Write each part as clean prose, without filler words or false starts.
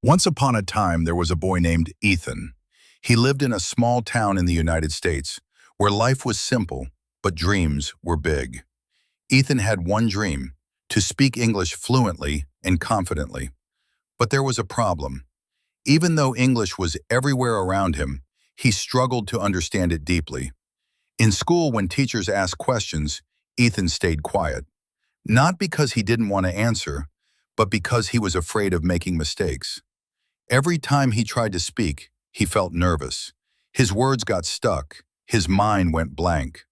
Once upon a time, there was a boy named Ethan. He lived in a small town in the United States where life was simple, but dreams were big. Ethan had one dream, to speak English fluently and confidently. But there was a problem. Even though English was everywhere around him, he struggled to understand it deeply. In school, when teachers asked questions, Ethan stayed quiet. Not because he didn't want to answer, but because he was afraid of making mistakes. Every time he tried to speak, he felt nervous. His words got stuck. His mind went blank.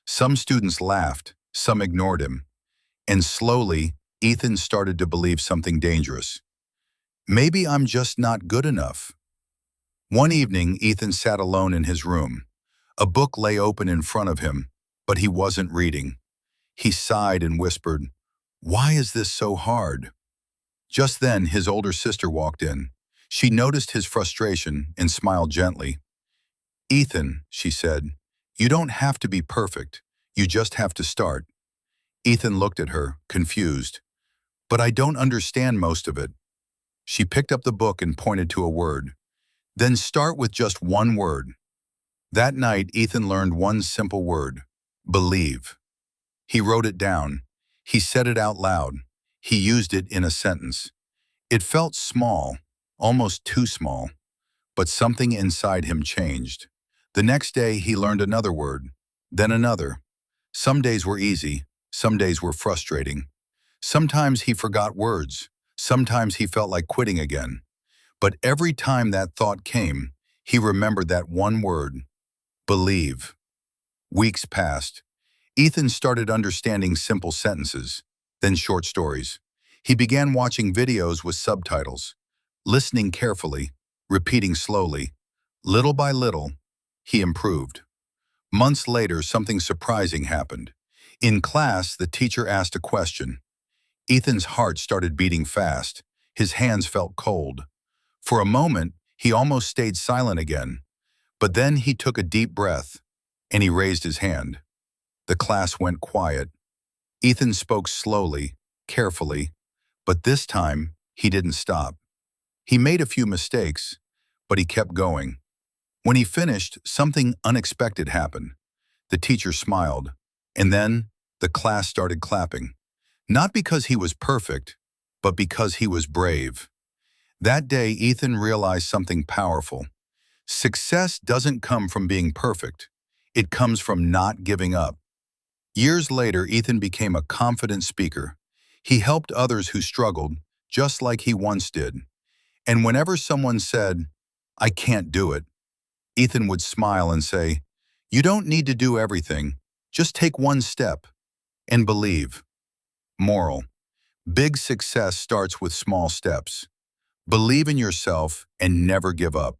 Some students laughed, some ignored him. And slowly, Ethan started to believe something dangerous. Maybe I'm just not good enough. One evening, Ethan sat alone in his room. A book lay open in front of him, but he wasn't reading. He sighed and whispered, "Why is this so hard?" Just then, his older sister walked in. She noticed his frustration and smiled gently. "Ethan," she said, "you don't have to be perfect. You just have to start." Ethan looked at her, confused. "But I don't understand most of it." She picked up the book and pointed to a word. "Then start with just one word." That night, Ethan learned one simple word: believe. He wrote it down. He said it out loud. He used it in a sentence. It felt small, almost too small, but something inside him changed. The next day, he learned another word, then another. Some days were easy, some days were frustrating. Sometimes he forgot words, sometimes he felt like quitting again. But every time that thought came, he remembered that one word: believe. Weeks passed. Ethan started understanding simple sentences, then short stories. He began watching videos with subtitles, listening carefully, repeating slowly. Little by little, he improved. Months later, something surprising happened. In class, the teacher asked a question. Ethan's heart started beating fast. His hands felt cold. For a moment, he almost stayed silent again. But then he took a deep breath, and he raised his hand. The class went quiet. Ethan spoke slowly, carefully, but this time, he didn't stop. He made a few mistakes, but he kept going. When he finished, something unexpected happened. The teacher smiled, and then the class started clapping. Not because he was perfect, but because he was brave. That day, Ethan realized something powerful. Success doesn't come from being perfect. It comes from not giving up. Years later, Ethan became a confident speaker. He helped others who struggled, just like he once did. And whenever someone said, "I can't do it," Ethan would smile and say, "You don't need to do everything. Just take one step and believe." Moral: big success starts with small steps. Believe in yourself and never give up.